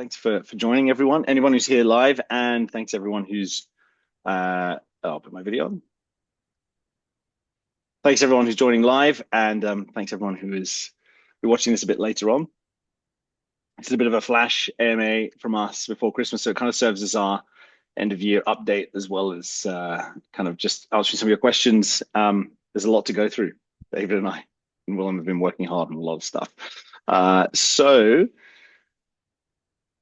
Thanks for joining, everyone. Anyone who's here live, and thanks everyone who's I'll put my video on. Thanks everyone who's joining live, and thanks everyone who is watching this a bit later on. This is a bit of a flash AMA from us before Christmas, so it kind of serves as our end of year update as well as kind of just answering some of your questions. There's a lot to go through. David and I and Willem have been working hard on a lot of stuff. So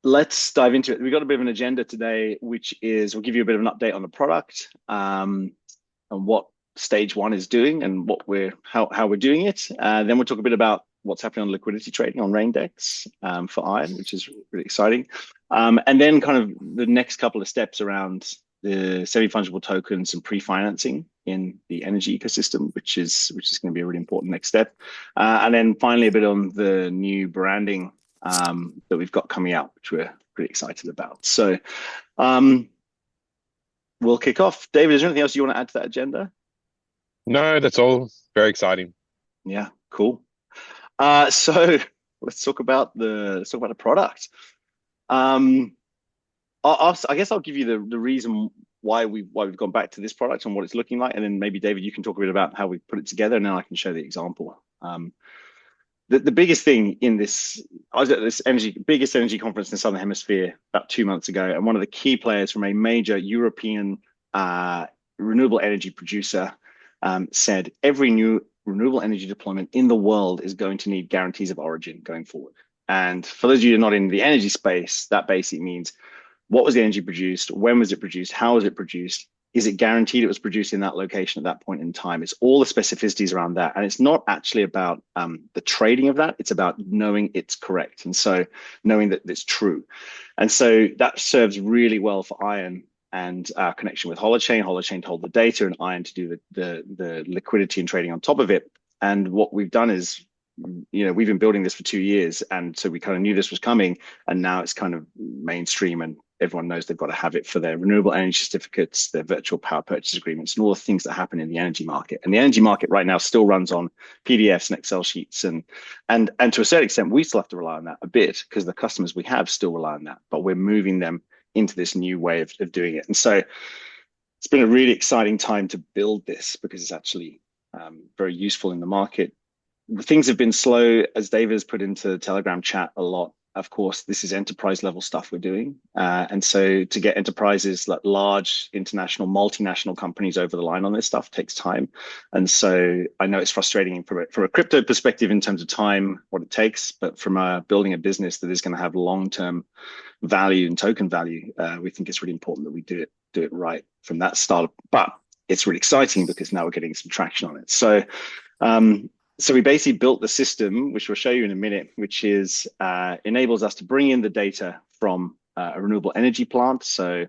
let's dive into it. We've got a bit of an agenda today, which is we'll give you a bit of an update on the product and what stage one is doing and how we're doing it. Then we'll talk a bit about what's happening on liquidity trading on Raindex for ION, which is really exciting. And then kind of the next couple of steps around the semi-fungible tokens and pre-financing in the energy ecosystem, which is going to be a really important next step. And then finally a bit on the new branding that we've got coming out, which we're pretty excited about. So we'll kick off. David, is there anything else you want to add to that agenda? No, that's all. Very exciting. Yeah, cool. So let's talk about the product. I guess I'll give you the reason why we've gone back to this product and what it's looking like, and then maybe David, you can talk a bit about how we put it together, and then I can show the example. The biggest thing in this, I was at this biggest energy conference in the Southern Hemisphere about 2 months ago, and one of the key players from a major European renewable energy producer said every new renewable energy deployment in the world is going to need guarantees of origin going forward. And for those of you who are not in the energy space, that basically means what was the energy produced, when was it produced, how was it produced, is it guaranteed it was produced in that location at that point in time? It's all the specificities around that. And it's not actually about the trading of that, it's about knowing it's correct. And so knowing that it's true. And so that serves really well for ION and our connection with Holochain. Holochain to hold the data and ION to do the liquidity and trading on top of it. And what we've done is, we've been building this for 2 years, and so we kind of knew this was coming, and now it's kind of mainstream, and everyone knows they've got to have it for their renewable energy certificates, their virtual power purchase agreements, and all the things that happen in the energy market. And the energy market right now still runs on PDFs and Excel sheets, and to a certain extent, we still have to rely on that a bit because the customers we have still rely on that, but we're moving them into this new way of doing it. And so it's been a really exciting time to build this because it's actually very useful in the market. Things have been slow, as David has put into the Telegram chat a lot. Of course, this is enterprise level stuff we're doing. And so to get enterprises like large international, multinational companies over the line on this stuff takes time. And so I know it's frustrating from a crypto perspective in terms of time, what it takes, but from building a business that is going to have long-term value and token value, we think it's really important that we do it right from that start. But it's really exciting because now we're getting some traction on it. So we basically built the system, which we'll show you in a minute, which enables us to bring in the data from a renewable energy plant, so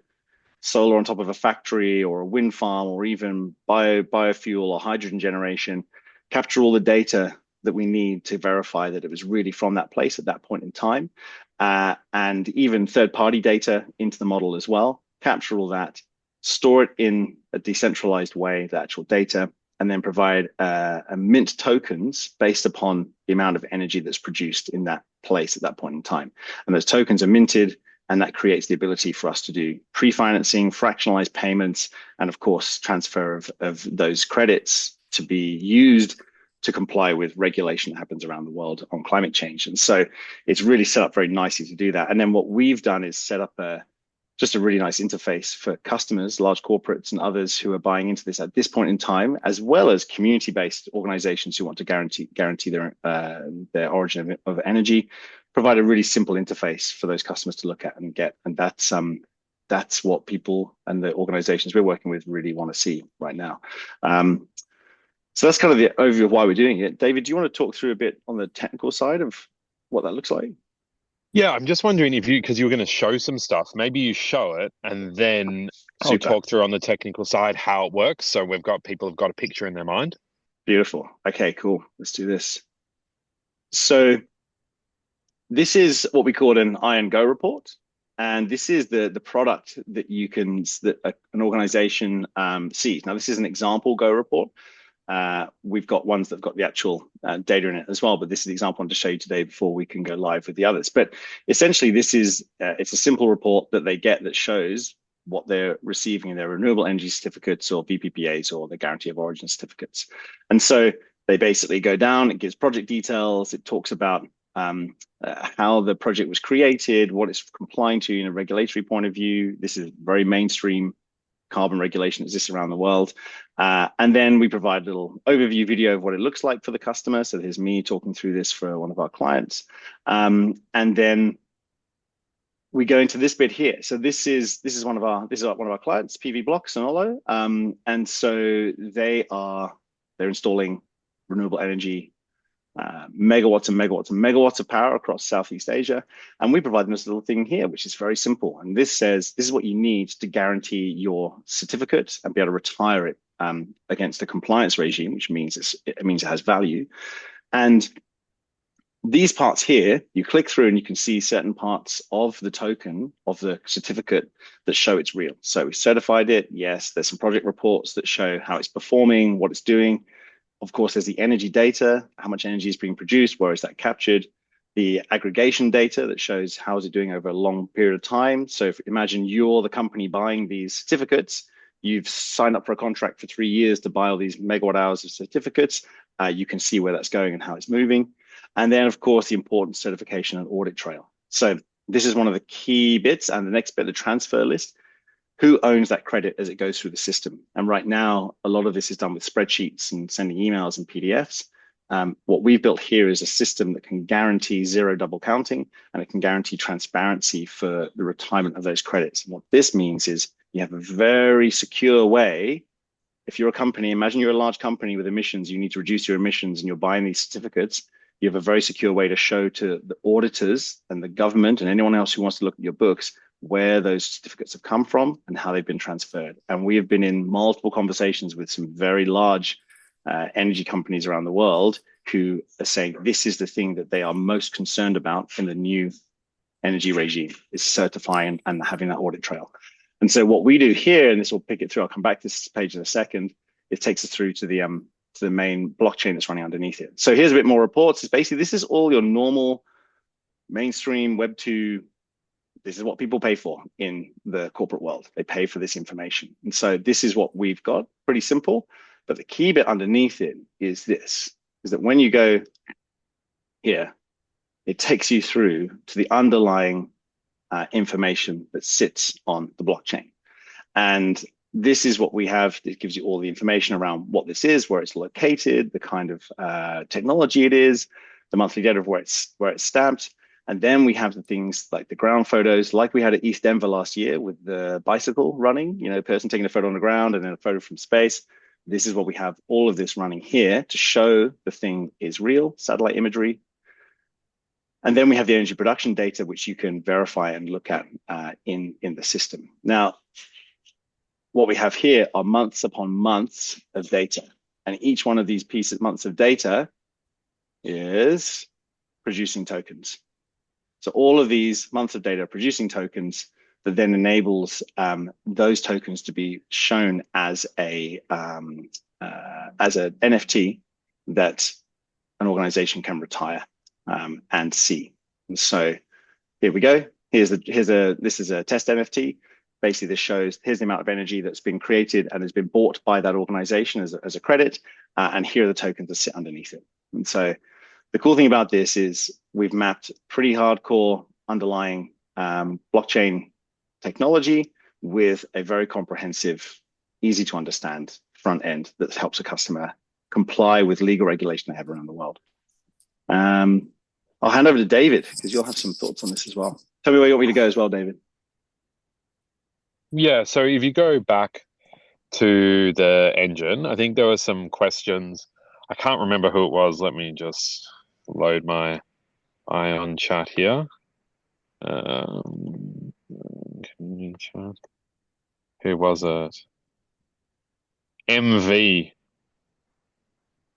solar on top of a factory or a wind farm or even biofuel or hydrogen generation, capture all the data that we need to verify that it was really from that place at that point in time, and even third-party data into the model as well, capture all that, store it in a decentralized way, the actual data, and then provide a mint tokens based upon the amount of energy that's produced in that place at that point in time. And those tokens are minted, and that creates the ability for us to do pre-financing, fractionalized payments, and of course, transfer of those credits to be used to comply with regulation that happens around the world on climate change. And so it's really set up very nicely to do that. And then what we've done is set up just a really nice interface for customers, large corporates and others who are buying into this at this point in time, as well as community-based organizations who want to guarantee their origin of energy, provide a really simple interface for those customers to look at and get. And that's what people and the organizations we're working with really want to see right now. So that's kind of the overview of why we're doing it. David, do you want to talk through a bit on the technical side of what that looks like? Yeah, I'm just wondering if because you were going to show some stuff, maybe you show it and then talk through on the technical side how it works. So people have got a picture in their mind. Beautiful. Okay, cool. Let's do this. So this is what we call an ION Go report. And this is the product that an organization sees. Now, this is an example Go report. we've got ones that have got the actual data in it as well. But this is the example I want to show you today before we can go live with the others. But essentially, this is it's a simple report that they get that shows what they're receiving in their renewable energy certificates or VPPAs or the guarantee of origin certificates. And so they basically go down, it gives project details, it talks about how the project was created, what it's complying to in a regulatory point of view. This is very mainstream carbon regulation that exists around the world. And then we provide a little overview video of what it looks like for the customer. So there's me talking through this for one of our clients. And then we go into this bit here. So this is one of our clients, PV Blocks and Olo. And so they're installing renewable energy, megawatts and megawatts and megawatts of power across Southeast Asia. And we provide them this little thing here, which is very simple. And this says, this is what you need to guarantee your certificate and be able to retire it against a compliance regime, which means it has value. And these parts here, you click through and you can see certain parts of the token, of the certificate, that show it's real. So we certified it. Yes, there's some project reports that show how it's performing, what it's doing. Of course, there's the energy data, how much energy is being produced, where is that captured? The aggregation data that shows how is it doing over a long period of time. So imagine you're the company buying these certificates. You've signed up for a contract for 3 years to buy all these megawatt hours of certificates. You can see where that's going and how it's moving. And then, of course, the important certification and audit trail. So this is one of the key bits. And the next bit, the transfer list. Who owns that credit as it goes through the system? And right now, a lot of this is done with spreadsheets and sending emails and PDFs. What we've built here is a system that can guarantee zero double counting, and it can guarantee transparency for the retirement of those credits. And what this means is you have a very secure way. If you're a company, imagine you're a large company with emissions, you need to reduce your emissions and you're buying these certificates. You have a very secure way to show to the auditors and the government and anyone else who wants to look at your books where those certificates have come from and how they've been transferred. And we have been in multiple conversations with some very large energy companies around the world who are saying this is the thing that they are most concerned about in the new energy regime, is certifying and having that audit trail. And so what we do here, and this will pick it through, I'll come back to this page in a second, it takes us through to the main blockchain that's running underneath it. So here's a bit more reports. It's basically, this is all your normal mainstream Web2. This is what people pay for in the corporate world. They pay for this information. And so this is what we've got, pretty simple. But the key bit underneath it is this, is that when you go here, it takes you through to the underlying information that sits on the blockchain. And this is what we have. It gives you all the information around what this is, where it's located, the kind of technology it is, the monthly data of where it's stamped. And then we have the things like the ground photos, like we had at East Denver last year with the bicycle running, person taking a photo on the ground and then a photo from space. This is what we have, all of this running here to show the thing is real, satellite imagery. And then we have the energy production data, which you can verify and look at in the system. Now, what we have here are months upon months of data. And each one of these months of data is producing tokens. So all of these months of data are producing tokens that then enables those tokens to be shown as an NFT that an organization can retire and see. And so here we go. This is a test NFT. Basically, this shows here's the amount of energy that's been created and has been bought by that organization as a credit, and here are the tokens that sit underneath it. And so the cool thing about this is we've mapped pretty hardcore underlying blockchain technology with a very comprehensive, easy to understand front end that helps a customer comply with legal regulation they have around the world. I'll hand over to David because you'll have some thoughts on this as well. Tell me where you want me to go as well, David. Yeah, so if you go back to the engine, I think there were some questions. I can't remember who it was. Let me just load my ION chat here. Community chat. Who was it? MV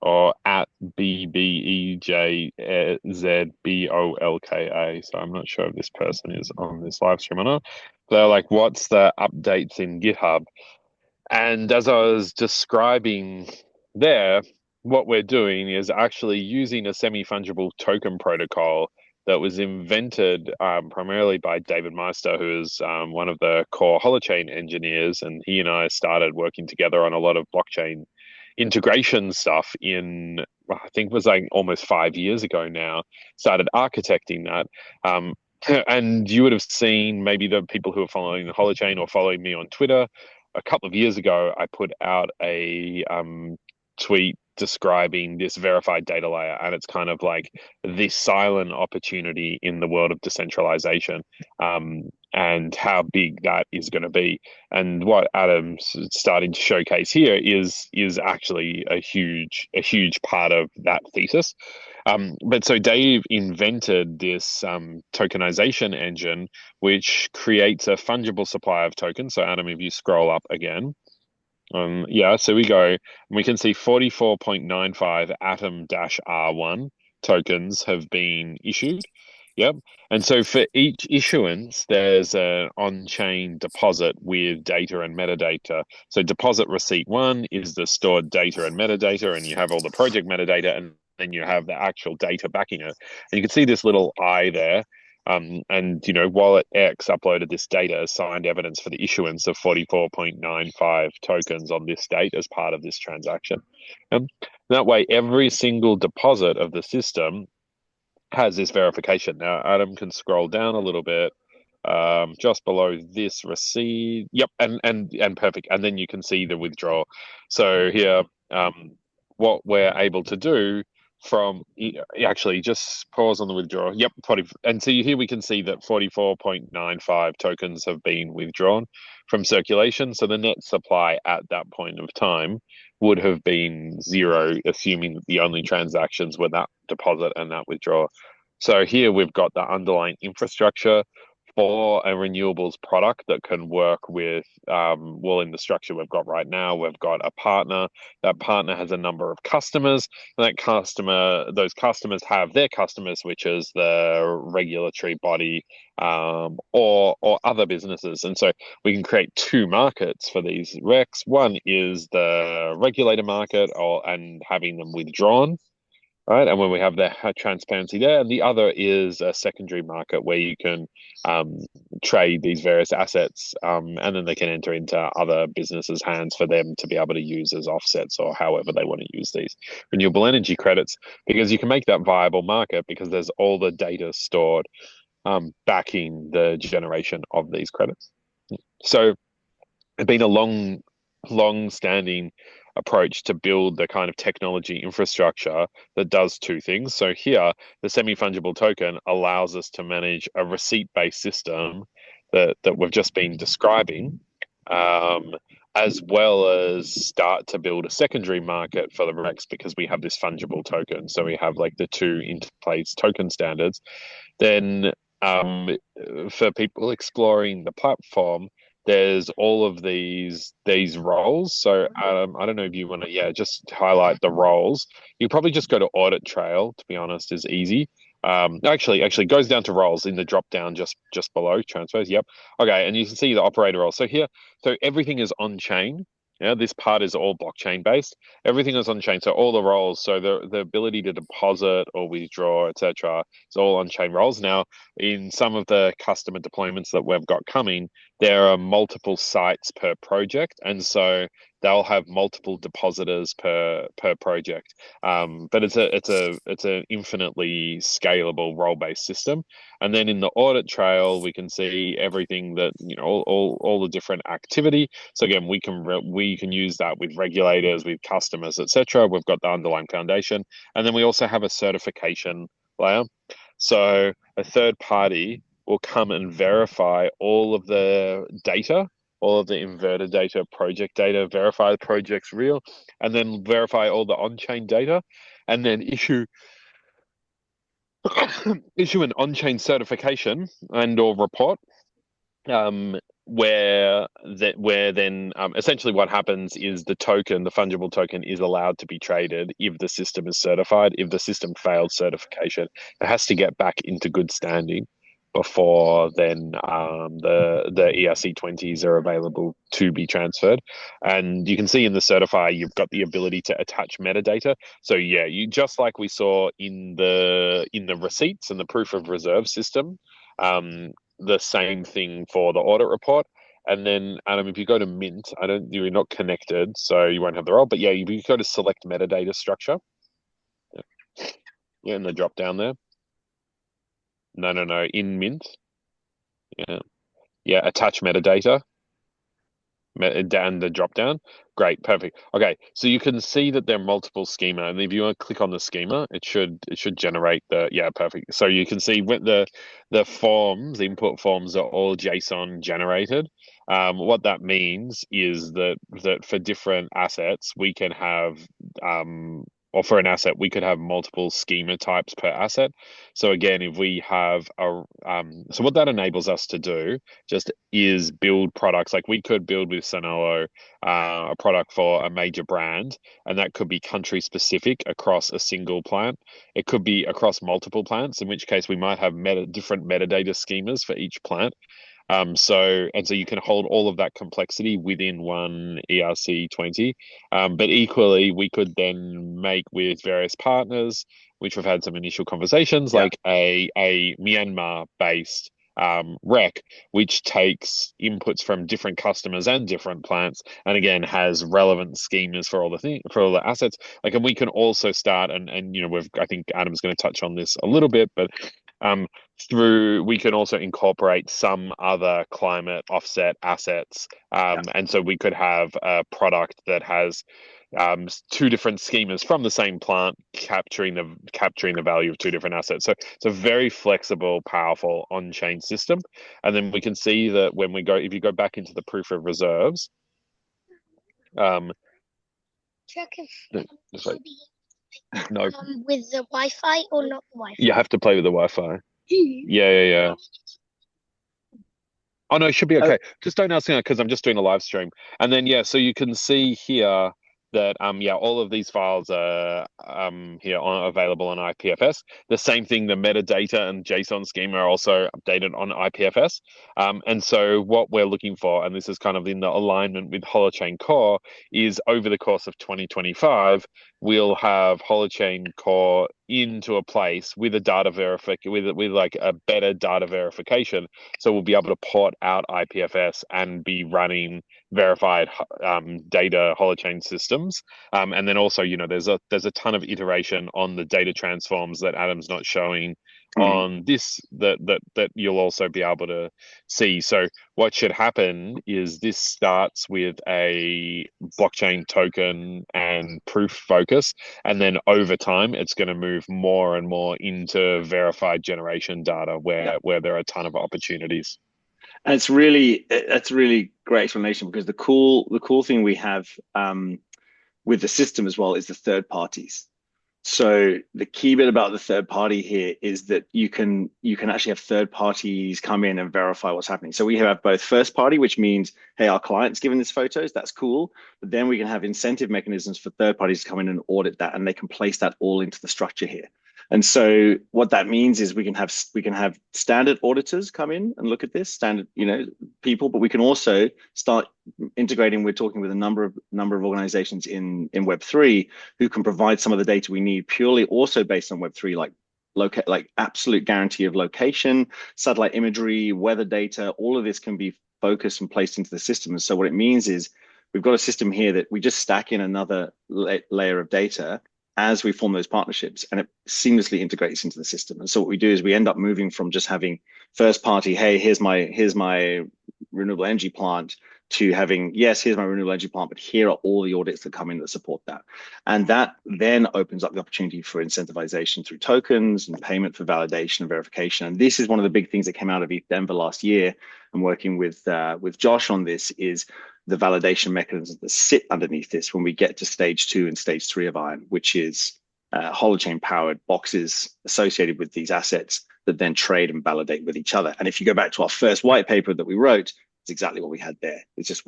or at BBEJZBOLKA. So I'm not sure if this person is on this live stream or not. They're like, what's the updates in GitHub? And as I was describing there, what we're doing is actually using a semi-fungible token protocol that was invented primarily by David Meister, who is one of the core holochain engineers, and he and I started working together on a lot of blockchain integration stuff in, I think it was like almost 5 years ago now. Started architecting that. And you would have seen, maybe the people who are following the holochain or following me on Twitter, a couple of years ago, I put out a tweet describing this verified data layer, and it's kind of like this silent opportunity in the world of decentralization, and how big that is going to be. And what Adam's starting to showcase here is actually a huge part of that thesis. But so Dave invented this tokenization engine, which creates a fungible supply of tokens. So Adam, if you scroll up again, yeah, so we can see 44.95 Atom-R1 tokens have been issued. Yep. And so for each issuance, there's an on-chain deposit with data and metadata. So deposit receipt one is the stored data and metadata, and you have all the project metadata, and then you have the actual data backing it. And you can see this little I there. And Wallet X uploaded this data as signed evidence for the issuance of 44.95 tokens on this date as part of this transaction. That way, every single deposit of the system has this verification. Now, Adam can scroll down a little bit, just below this receipt. Yep, and perfect. And then you can see the withdrawal. So here, what we're able to do from actually just pause on the withdrawal. Yep, 40, and so here we can see that 44.95 tokens have been withdrawn from circulation. So the net supply at that point of time would have been zero, assuming that the only transactions were that deposit and that withdrawal. So here we've got the underlying infrastructure for a renewables product that can work with, well, in the structure we've got right now, we've got a partner. That partner has a number of customers. And those customers have their customers, which is the regulatory body, or other businesses. And so we can create two markets for these RECs. One is the regulator market, and having them withdrawn, right? And when we have the transparency there, and the other is a secondary market where you can trade these various assets, and then they can enter into other businesses' hands for them to be able to use as offsets or however they want to use these renewable energy credits, because you can make that viable market because there's all the data stored backing the generation of these credits. So it's been a long-standing approach to build the kind of technology infrastructure that does two things. So here, the semi-fungible token allows us to manage a receipt-based system that we've just been describing, as well as start to build a secondary market for the REX, because we have this fungible token. So we have like the two interplays token standards. Then for people exploring the platform, there's all of these roles. So I don't know if you want to, yeah, just highlight the roles. You probably just go to audit trail, to be honest, is easy. Actually goes down to roles in the drop down just below transfers. Yep. Okay, and you can see the operator role. So here, so everything is on chain. Yeah, this part is all blockchain based. Everything is on chain. So all the roles, so the ability to deposit or withdraw, etc., is all on chain roles. Now, in some of the customer deployments that we've got coming, there are multiple sites per project, and so they'll have multiple depositors per project. But it's an infinitely scalable role based system. And then in the audit trail, we can see everything that all the different activity. So again, we can use that with regulators, with customers, etc. We've got the underlying foundation, and then we also have a certification layer. So a third party will come and verify all of the data, all of the inverter data, project data, verify the project's real, and then verify all the on-chain data, and then issue an on-chain certification and or report, where then essentially what happens is the fungible token is allowed to be traded if the system is certified. If the system failed certification, it has to get back into good standing. before then the ERC20s are available to be transferred. And you can see in the certifier, you've got the ability to attach metadata. So yeah, you just like we saw in the receipts and the proof of reserve system, the same thing for the audit report. And then, Adam, if you go to Mint, you're not connected, so you won't have the role. But yeah, if you go to select metadata structure, yeah, in the drop down there. No, in Mint. Yeah, yeah, attach metadata. Down the drop down. Great, perfect. Okay, so you can see that there are multiple schema, and if you want to click on the schema, it should generate the yeah, perfect. So you can see when the forms, the input forms are all JSON generated. What that means is that for different assets, we can have or for an asset, we could have multiple schema types per asset. So again, if we have so what that enables us to do just is build products. Like we could build with Sonolo a product for a major brand, and that could be country specific across a single plant. It could be across multiple plants, in which case we might have different metadata schemas for each plant. So you can hold all of that complexity within one ERC20. But equally, we could then make with various partners, which we've had some initial conversations, Yeah. like a Myanmar-based rec, which takes inputs from different customers and different plants, and again has relevant schemas for all the assets. Like, and we can also start and I think Adam's going to touch on this a little bit, but um, we can also incorporate some other climate offset assets, Yeah. and so we could have a product that has two different schemas from the same plant, capturing the value of two different assets. So it's a very flexible, powerful on-chain system. And then we can see that if you go back into the proof of reserves, um, no, no, with the Wi-Fi or not Wi-Fi? you have to play with the Wi-Fi. Yeah. Oh no, it should be okay. Just don't ask me because I'm just doing a live stream. And then yeah, so you can see here that all of these files are available on IPFS. The same thing, the metadata and JSON schema are also updated on IPFS. And so what we're looking for, and this is kind of in the alignment with Holochain Core, is over the course of 2025, we'll have Holochain Core into a place with a data with like a better data verification. So we'll be able to port out IPFS and be running verified data holochain systems. And then also, there's a ton of iteration on the data transforms that Adam's not showing on this that you'll also be able to see. So what should happen is this starts with a blockchain token and proof focus, and then over time it's going to move more and more into verified generation data where there are a ton of opportunities. And that's really great explanation, because the cool thing we have with the system as well is the third parties. So the key bit about the third party here is that you can actually have third parties come in and verify what's happening. So we have both first party, which means, hey, our client's given us photos, that's cool. But then we can have incentive mechanisms for third parties to come in and audit that, and they can place that all into the structure here. And so what that means is we can have standard auditors come in and look at this, standard people, but we can also start integrating. We're talking with a number of organizations in Web3 who can provide some of the data we need purely also based on Web3, like absolute guarantee of location, satellite imagery, weather data. All of this can be focused and placed into the system. And so what it means is we've got a system here that we just stack in another layer of data as we form those partnerships, and it seamlessly integrates into the system. And so what we do is we end up moving from just having first party, hey, here's my renewable energy plant, to having, yes, here's my renewable energy plant, but here are all the audits that come in that support that. And that then opens up the opportunity for incentivization through tokens and payment for validation and verification. And this is one of the big things that came out of ETH Denver last year, and working with Josh on this is the validation mechanisms that sit underneath this when we get to stage 2 and stage 3 of IOEN, which is holochain powered boxes associated with these assets that then trade and validate with each other. And if you go back to our first white paper that we wrote, it's exactly what we had there. It's just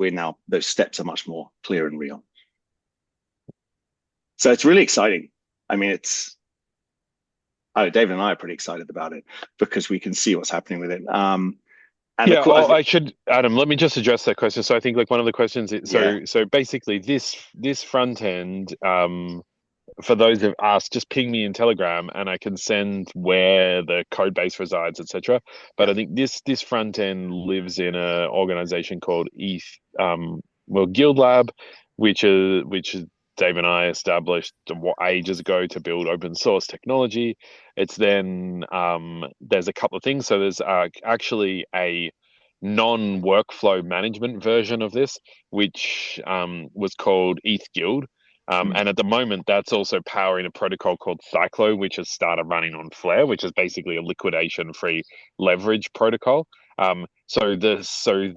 those steps are much more clear and real. So it's really exciting. I mean, Oh, David and I are pretty excited about it because we can see what's happening with it. And the Yeah, cool, oh, I should, Adam, let me just address that question. So I think like one of the questions yeah, so basically this front end, for those who've asked, just ping me in Telegram and I can send where the code base resides, etc. But yeah, I think this front end lives in a organization called Guild Lab, which is Dave and I established ages ago to build open source technology. It's then there's a couple of things. So there's actually a non-workflow management version of this, which was called ETH Guild. mm, And at the moment, that's also powering a protocol called Cyclo, which has started running on Flare, which is basically a liquidation-free leverage protocol. So essentially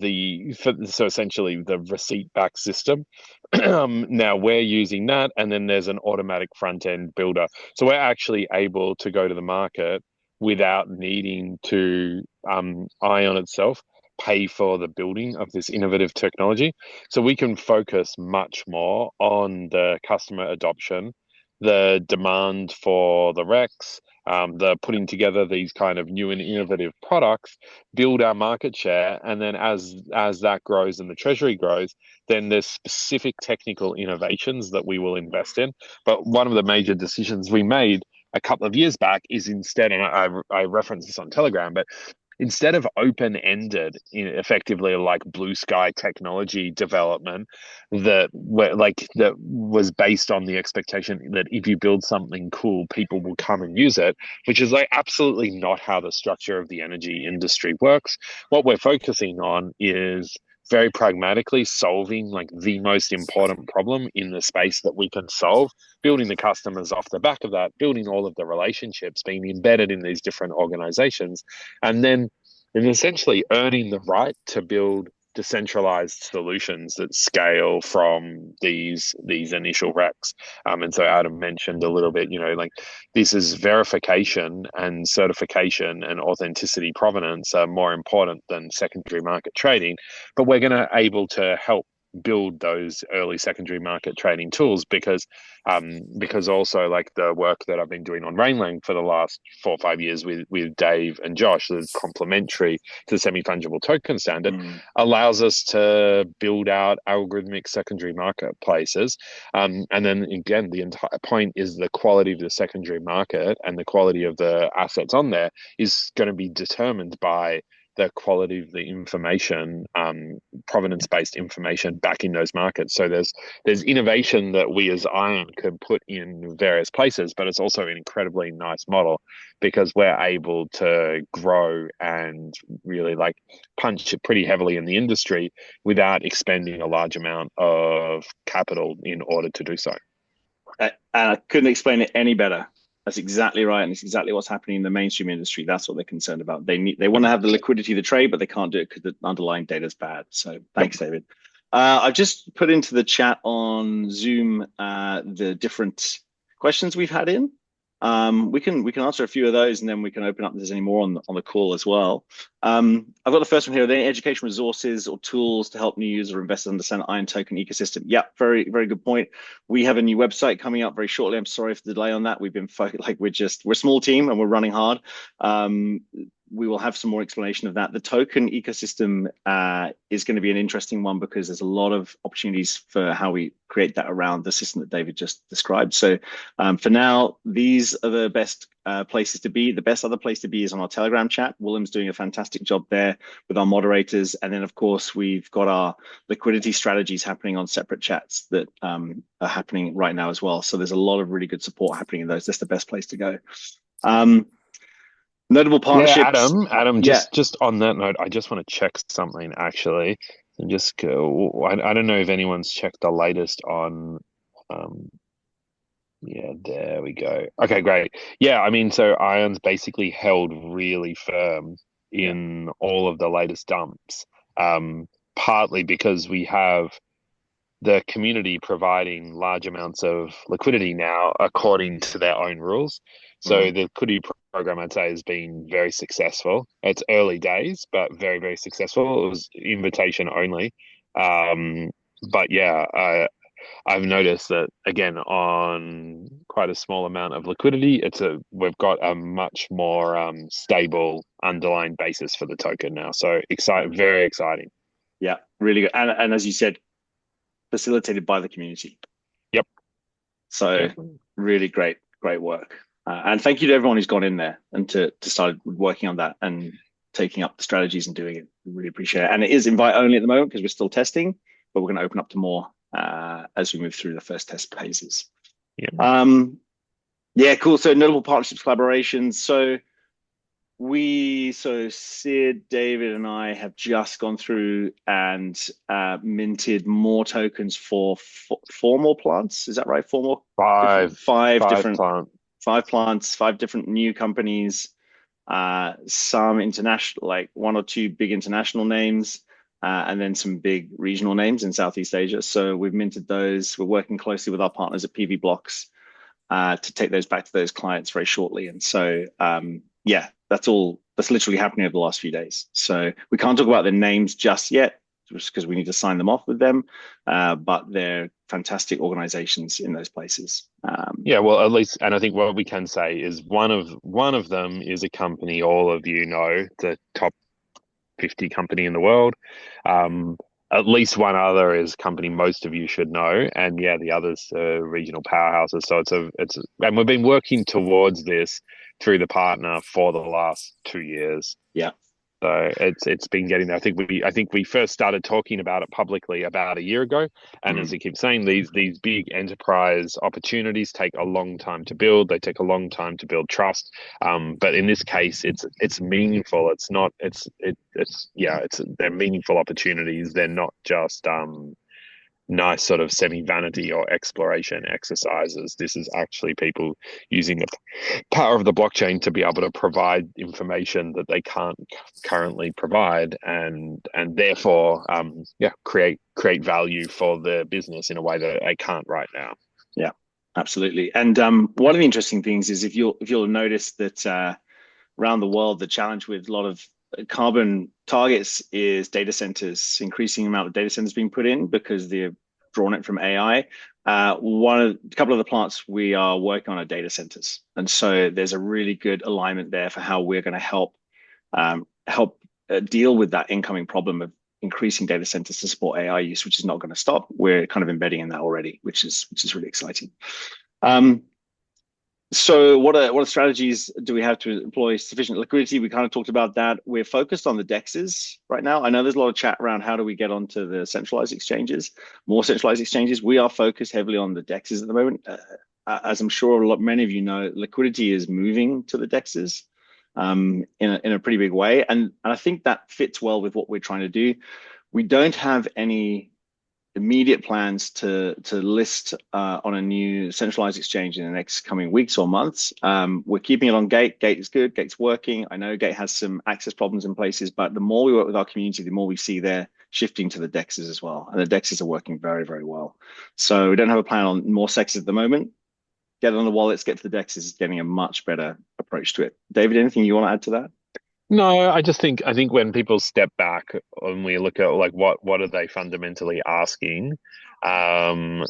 the receipt-backed system. Now we're using that, and then there's an automatic front-end builder. So we're actually able to go to the market without needing to ION itself pay for the building of this innovative technology. So we can focus much more on the customer adoption, the demand for the Rex, the putting together these kind of new and innovative products, build our market share, and then as that grows and the treasury grows, then there's specific technical innovations that we will invest in. But one of the major decisions we made a couple of years back is instead, and I reference this on Telegram, but instead of open-ended, effectively like blue sky technology development that was based on the expectation that if you build something cool, people will come and use it, which is like absolutely not how the structure of the energy industry works. What we're focusing on is very pragmatically solving like the most important problem in the space that we can solve, building the customers off the back of that, building all of the relationships, being embedded in these different organizations, and essentially earning the right to build decentralized solutions that scale from these initial racks. And so Adam mentioned a little bit, like this is verification and certification and authenticity provenance are more important than secondary market trading, but we're going to able to help build those early secondary market trading tools because also like the work that I've been doing on Rainlang for the last 4 or 5 years with Dave and Josh, that's complementary to the semi-fungible token standard, mm. allows us to build out algorithmic secondary marketplaces. And then again, the entire point is the quality of the secondary market and the quality of the assets on there is going to be determined by the quality of the information, provenance-based information back in those markets. So there's innovation that we as ION can put in various places, but it's also an incredibly nice model because we're able to grow and really like punch it pretty heavily in the industry without expending a large amount of capital in order to do so. And I couldn't explain it any better. That's exactly right, and it's exactly what's happening in the mainstream industry. That's what they're concerned about. They want to have the liquidity to trade, but they can't do it because the underlying data is bad. So thanks, David. I've just put into the chat on Zoom the different questions we've had in. We can answer a few of those, and then we can open up if there's any more on the call as well. I've got the first one here. Are there any education resources or tools to help new users or investors understand ION token ecosystem? Yeah, very, very good point. We have a new website coming up very shortly. I'm sorry for the delay on that. We've been we're a small team and we're running hard. We will have some more explanation of that. The token ecosystem is going to be an interesting one because there's a lot of opportunities for how we create that around the system that David just described. So for now, these are the best places to be. The best other place to be is on our Telegram chat. William's doing a fantastic job there with our moderators. And then, of course, we've got our liquidity strategies happening on separate chats that are happening right now as well. So there's a lot of really good support happening in those. That's the best place to go. Notable partnerships. Yeah, Adam, Yeah. just on that note, I just want to check something actually. And just go, I don't know if anyone's checked the latest on, yeah, there we go. Okay, great. Yeah, I mean, so ION's basically held really firm in all of the latest dumps, partly because we have the community providing large amounts of liquidity now according to their own rules. So the liquidity program, I'd say, has been very successful. It's early days, but very, very successful. It was invitation only. But yeah, I've noticed that again on quite a small amount of liquidity, we've got a much more stable underlying basis for the token now. So very exciting. Yeah, really good. And as you said, facilitated by the community. Yep. So really great work. And thank you to everyone who's gone in there and to start working on that and taking up the strategies and doing it. We really appreciate it. And it is invite only at the moment because we're still testing, but we're going to open up to more as we move through the first test phases. Yeah, cool. So notable partnerships, collaborations. So Sid, David, and I have just gone through and minted more tokens for four more plants. Is that right? Five different plants, five different new companies, some international, like one or two big international names, and then some big regional names in Southeast Asia. So we've minted those. We're working closely with our partners at PV Blocks to take those back to those clients very shortly. And so, yeah, that's literally happening over the last few days. So we can't talk about the names just yet, just because we need to sign them off with them. But they're fantastic organizations in those places. Yeah, well, at least, and I think what we can say is one of them is a company all of you know, the top 50 company in the world. At least one other is a company most of you should know, and yeah, the others are regional powerhouses. So and we've been working towards this through the partner for the last 2 years. Yeah. So it's been getting there. I think we first started talking about it publicly about a year ago, and as you keep saying, these big enterprise opportunities take a long time to build. They take a long time to build trust. But in this case, it's meaningful. They're meaningful opportunities. They're not just nice sort of semi-vanity or exploration exercises. This is actually people using the power of the blockchain to be able to provide information that they can't currently provide, and therefore create value for the business in a way that they can't right now. Yeah, absolutely. And one of the interesting things is if you'll notice that around the world, the challenge with a lot of carbon targets is data centers, increasing amount of data centers being put in because they've drawn it from AI. A couple of the plants we are working on are data centers, and so there's a really good alignment there for how we're going to help deal with that incoming problem of increasing data centers to support AI use, which is not going to stop. We're kind of embedding in that already, which is really exciting. So what strategies do we have to employ sufficient liquidity? We kind of talked about that. We're focused on the DEXs right now. I know there's a lot of chat around how do we get onto the centralized exchanges, more centralized exchanges. We are focused heavily on the DEXs at the moment. As I'm sure many of you know, liquidity is moving to the DEXs in a pretty big way. And I think that fits well with what we're trying to do. We don't have any immediate plans to list on a new centralized exchange in the next coming weeks or months. We're keeping it on Gate. Gate is good. Gate's working. I know Gate has some access problems in places, but the more we work with our community, the more we see they're shifting to the DEXs as well. And the DEXs are working very, very well. So we don't have a plan on more SEXs at the moment. Get on the wallets, get to the DEXs is getting a much better approach to it. David, anything you want to add to that? No, I think when people step back and we look at like what are they fundamentally asking, so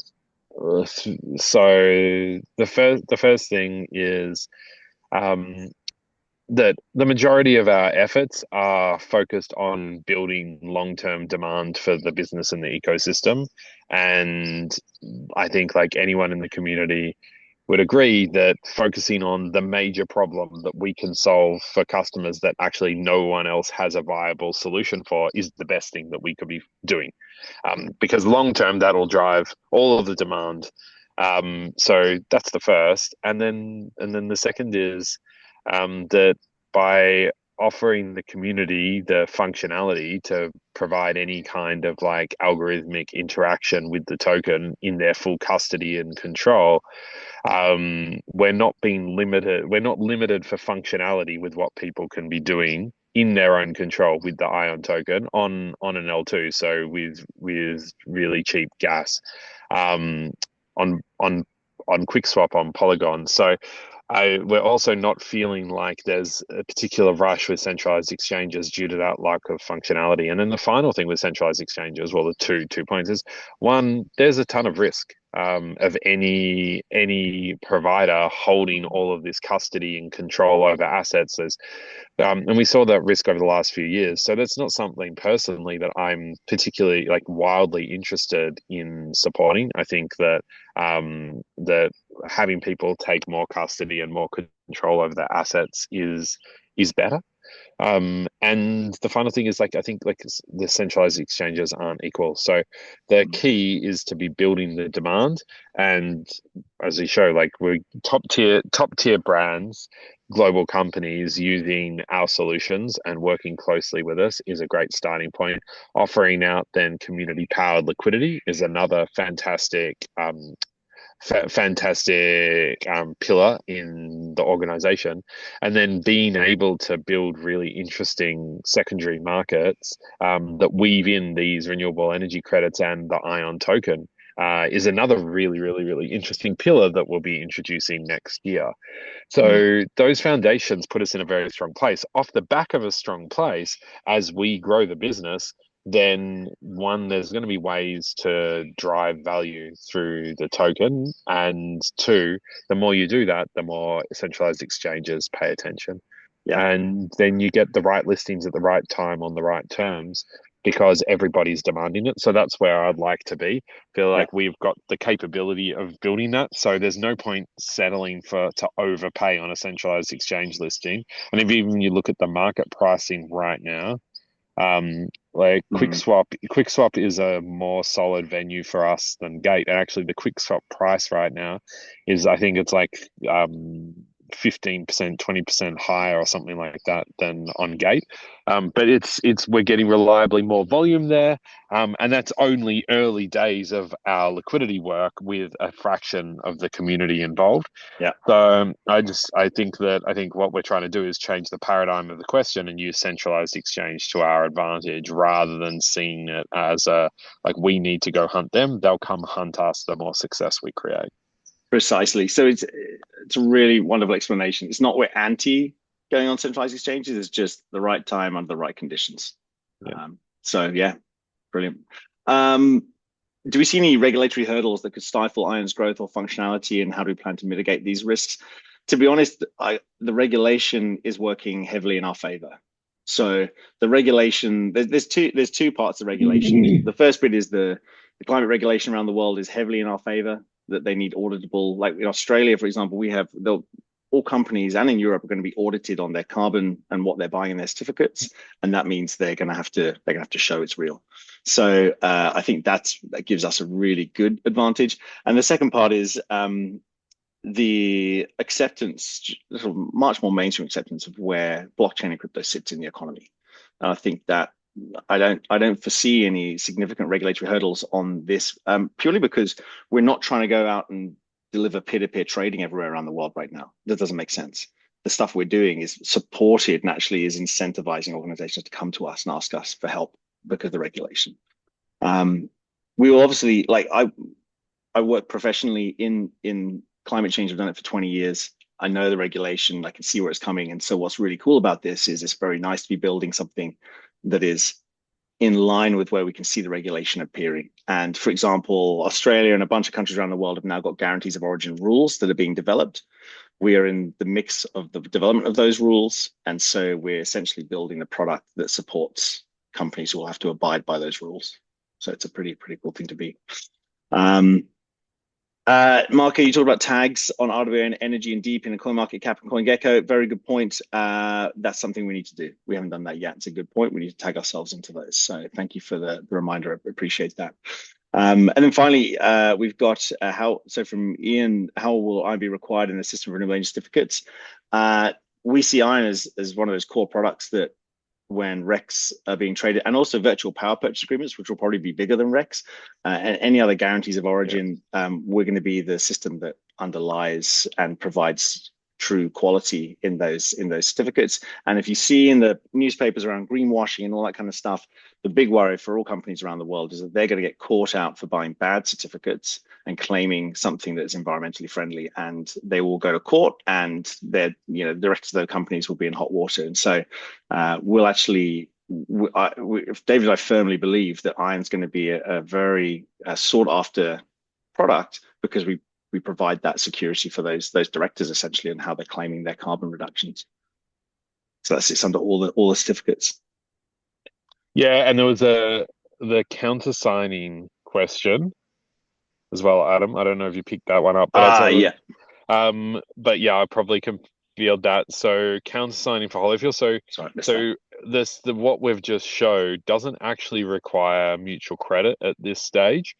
the first thing is that the majority of our efforts are focused on building long-term demand for the business and the ecosystem, and I think like anyone in the community would agree that focusing on the major problem that we can solve for customers that actually no one else has a viable solution for is the best thing that we could be doing. Because long term, that'll drive all of the demand. So that's the first. And then the second is that by offering the community the functionality to provide any kind of like algorithmic interaction with the token in their full custody and control, we're not limited for functionality with what people can be doing in their own control with the ION token on an L2, so with really cheap gas on QuickSwap on Polygon. So we're also not feeling like there's a particular rush with centralized exchanges due to that lack of functionality. And then the final thing with centralized exchanges, well, the two points is one, there's a ton of risk of any provider holding all of this custody and control over assets. And we saw that risk over the last few years. So that's not something personally that I'm particularly like wildly interested in supporting. I think that that having people take more custody and more control over their assets is better. And the final thing is like I think like the centralized exchanges aren't equal. So the key is to be building the demand, and as we show, like we're top tier brands, global companies using our solutions and working closely with us is a great starting point. Offering out then community powered liquidity is another fantastic pillar in the organization, and then being able to build really interesting secondary markets that weave in these renewable energy credits and the ION token is another really interesting pillar that we'll be introducing next year. So those foundations put us in a very strong place. Off the back of a strong place, as we grow the business, then one, there's going to be ways to drive value through the token. And two, the more you do that, the more centralized exchanges pay attention. Yeah. And then you get the right listings at the right time on the right terms because everybody's demanding it. So that's where I'd like to be. Feel like we've got the capability of building that. So there's no point settling to overpay on a centralized exchange listing. And if even you look at the market pricing right now, like QuickSwap is a more solid venue for us than Gate. And actually the QuickSwap price right now is, I think it's like 15%, 20% higher or something like that than on Gate. But we're getting reliably more volume there. And that's only early days of our liquidity work with a fraction of the community involved. Yeah. So I think what we're trying to do is change the paradigm of the question and use centralized exchange to our advantage rather than seeing it as like we need to go hunt them. They'll come hunt us the more success we create. Precisely. So it's a really wonderful explanation. It's not we're anti going on centralized exchanges. It's just the right time under the right conditions. Yeah. So yeah, brilliant. Do we see any regulatory hurdles that could stifle ION's growth or functionality, and how do we plan to mitigate these risks? To be honest, the regulation is working heavily in our favor. So the regulation, there's two parts of regulation. The first bit is the climate regulation around the world is heavily in our favor, that they need auditable. Like in Australia, for example, all companies and in Europe are going to be audited on their carbon and what they're buying in their certificates, and that means they're going to have to show it's real. So I think that gives us a really good advantage. And the second part is the acceptance, sort of much more mainstream acceptance of where blockchain and crypto sits in the economy. And I think that I don't foresee any significant regulatory hurdles on this, purely because we're not trying to go out and deliver peer-to-peer trading everywhere around the world right now. That doesn't make sense. The stuff we're doing is supported and actually is incentivizing organizations to come to us and ask us for help because of the regulation. We will obviously, like I work professionally in climate change. I've done it for 20 years. I know the regulation. I can see where it's coming. And so what's really cool about this is it's very nice to be building something that is in line with where we can see the regulation appearing. And for example, Australia and a bunch of countries around the world have now got guarantees of origin rules that are being developed. We are in the mix of the development of those rules. And so we're essentially building a product that supports companies who will have to abide by those rules. So it's a pretty cool thing to be. Marco, you talked about tags on IOEN Energy and Deep in the CoinMarketCap and CoinGecko. Very good point. That's something we need to do. We haven't done that yet. It's a good point. We need to tag ourselves into those. So thank you for the reminder. I appreciate that. And then finally, we've got from Ian, how will ION be required in the system of renewable energy certificates? We see ION as one of those core products that when RECs are being traded, and also virtual power purchase agreements, which will probably be bigger than RECs, and any other guarantees of origin, we're going to be the system that underlies and provides true quality in those certificates. And if you see in the newspapers around greenwashing and all that kind of stuff, the big worry for all companies around the world is that they're going to get caught out for buying bad certificates and claiming something that's environmentally friendly, and they will go to court, and the directors of those companies will be in hot water. And so we'll actually, David and I firmly believe that ION's going to be a very sought after product, because we provide that security for those directors essentially, and how they're claiming their carbon reductions. So that sits under all the certificates. Yeah, and there was the countersigning question as well, Adam. I don't know if you picked that one up, but Yeah. But yeah, I probably can field that. So countersigning for Holyfield. So what we've just showed doesn't actually require mutual credit at this stage.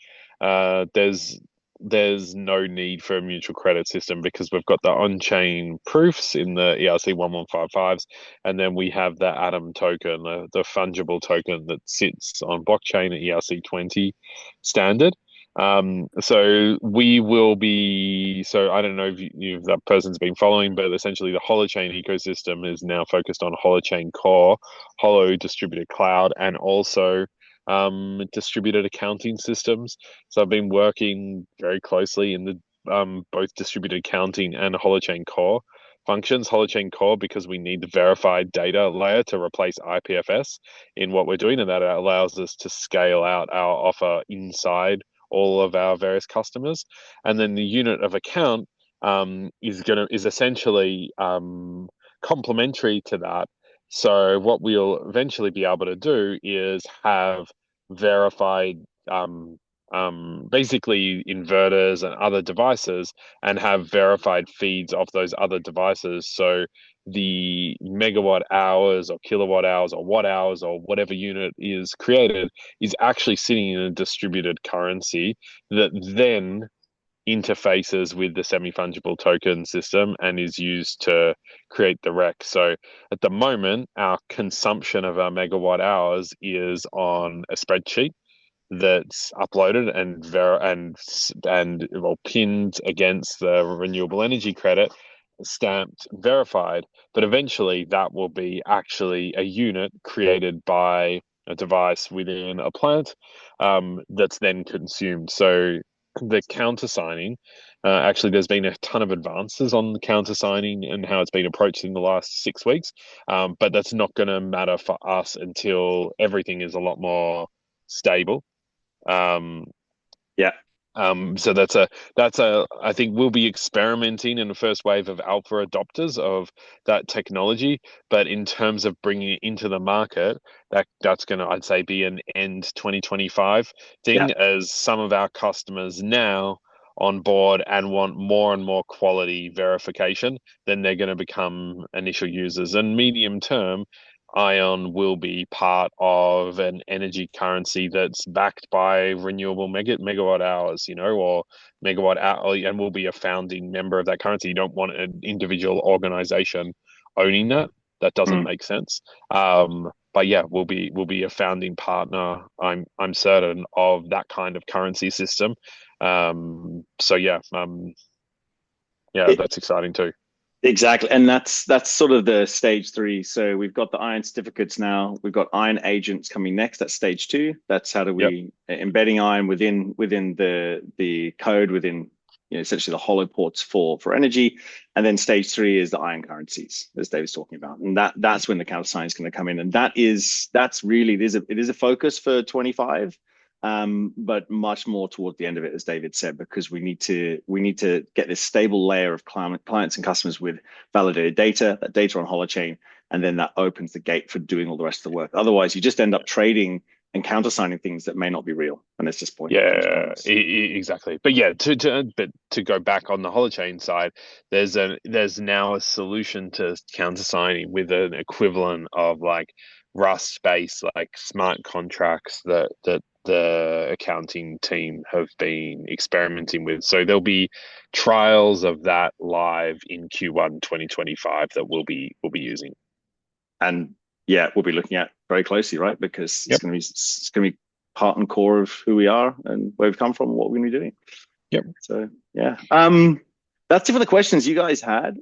There's no need for a mutual credit system, because we've got the on-chain proofs in the ERC 1155s, and then we have the Atom token, the fungible token that sits on blockchain at ERC 20 standard. So we will be, so I don't know if that person's been following, but essentially the Holochain ecosystem is now focused on Holochain Core, Holo Distributed Cloud, and also distributed accounting systems. So I've been working very closely in the both distributed accounting and Holochain Core functions. Holochain Core, because we need the verified data layer to replace IPFS in what we're doing, and that allows us to scale out our offer inside all of our various customers. And then the unit of account is essentially complementary to that. So what we'll eventually be able to do is have verified basically inverters and other devices, and have verified feeds of those other devices. So the megawatt hours or kilowatt hours or watt hours or whatever unit is created is actually sitting in a distributed currency that then interfaces with the semi-fungible token system and is used to create the REC. So at the moment, our consumption of our megawatt hours is on a spreadsheet that's uploaded and pinned against the renewable energy credit, stamped verified. But eventually that will be actually a unit created by a device within a plant, that's then consumed. So the countersigning, actually there's been a ton of advances on the countersigning and how it's been approached in the last 6 weeks, but that's not going to matter for us until everything is a lot more stable. Yeah. So that's I think we'll be experimenting in the first wave of alpha adopters of that technology. But in terms of bringing it into the market, that's going to, I'd say, be an end 2025 thing, as some of our customers now on board and want more and more quality verification, then they're going to become initial users. And medium term, ION will be part of an energy currency that's backed by renewable megawatt hours, or megawatt hour, and will be a founding member of that currency. You don't want an individual organization owning that. That doesn't make sense. But yeah, we'll be a founding partner, I'm certain, of that kind of currency system. So yeah, that's exciting too. Exactly. And that's sort of the stage 3. So we've got the ION certificates now. We've got ION agents coming next. That's stage 2. That's how do we embedding ION within the code, within essentially the hollow ports for energy. And then stage 3 is the ION currencies, as David's talking about. And that's when the countersign is going to come in. And that's really, it is a focus for 25. But much more toward the end of it, as David said, because we need to get this stable layer of clients and customers with validated data, that data on Holochain, and then that opens the gate for doing all the rest of the work. Otherwise, you just end up trading and countersigning things that may not be real, and it's just pointless. Yeah, exactly. But yeah, to go back on the Holochain side, there's now a solution to countersigning with an equivalent of like Rust-based like smart contracts that the accounting team have been experimenting with. So there'll be trials of that live in Q1 2025 that we'll be using. And yeah, we'll be looking at very closely, right? Because it's going to be part and core of who we are and where we've come from and what we're going to be doing. Yep. So yeah. That's it for the questions you guys had.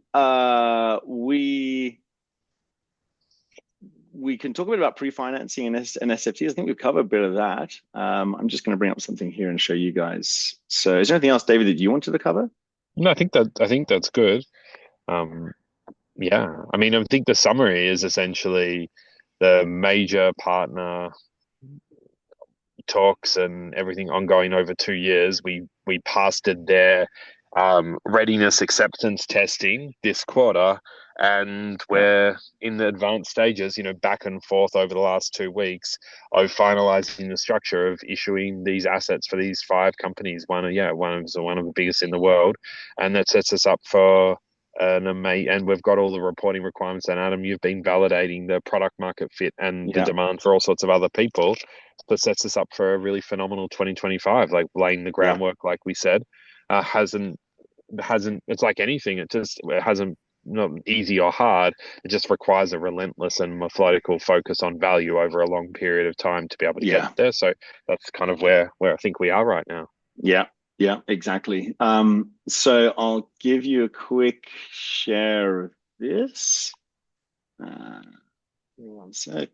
We can talk a bit about pre-financing and SFTs. I think we've covered a bit of that. I'm just going to bring up something here and show you guys. So is there anything else, David, that you wanted to cover? No, I think that's good. Um, yeah, I mean, I think the summary is essentially the major partner talks and everything ongoing over 2 years. We passed their readiness acceptance testing this quarter, and we're in the advanced stages, back and forth over the last 2 weeks of finalizing the structure of issuing these assets for these 5 companies. One of the biggest in the world, and that sets us up for and we've got all the reporting requirements. And Adam, you've been validating the product market fit and the demand for all sorts of other people. That sets us up for a really phenomenal 2025, like laying the groundwork, like we said. Hasn't It's like anything. It hasn't, not easy or hard. It just requires a relentless and methodical focus on value over a long period of time to be able to get there. So that's kind of where I think we are right now. Yeah, exactly. So I'll give you a quick share of this. One sec.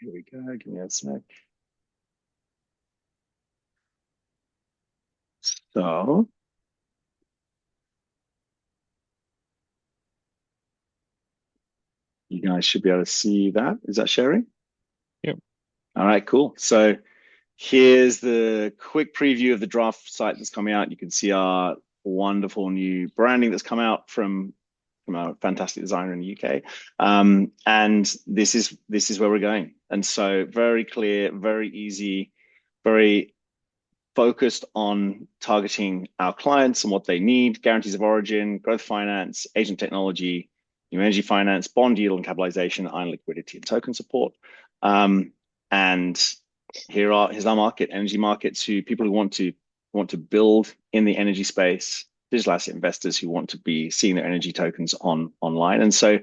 Here we go. Give me a sec. So you guys should be able to see that. Is that sharing? Yep. All right, cool. So here's the quick preview of the draft site that's coming out. You can see our wonderful new branding that's come out from a fantastic designer in the UK. And this is where we're going. And so very clear, very easy, very focused on targeting our clients and what they need: guarantees of origin, growth finance, agent technology, new energy finance, bond yield and capitalization, iron liquidity, and token support. And here's our market: energy markets, people who want to build in the energy space, digital asset investors who want to be seeing their energy tokens online. And so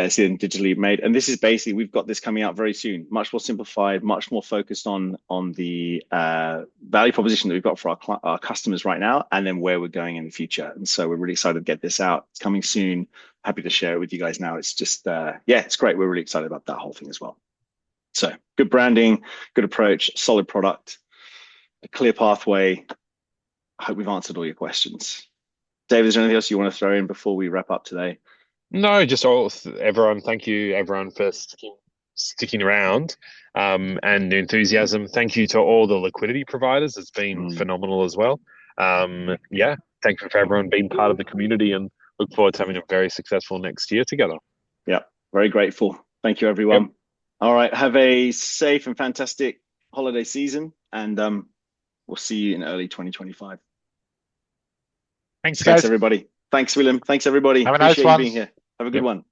seeing digitally made. And this is basically, we've got this coming out very soon, much more simplified, much more focused on the value proposition that we've got for our customers right now, and then where we're going in the future. And so we're really excited to get this out. It's coming soon. Happy to share it with you guys now. It's just, it's great. We're really excited about that whole thing as well. So good branding, good approach, solid product, a clear pathway. I hope we've answered all your questions. David, is there anything else you want to throw in before we wrap up today? No, just everyone. Thank you, everyone, for sticking around and enthusiasm. Thank you to all the liquidity providers. It's been phenomenal as well. Thank you for everyone being part of the community, and look forward to having a very successful next year together. Yeah, very grateful. Thank you, everyone. Yep. All right, have a safe and fantastic holiday season, and we'll see you in early 2025. Thanks, guys. Thanks, everybody. Thanks, William. Thanks, everybody. Have a nice one. Appreciate you being here. Have a good one.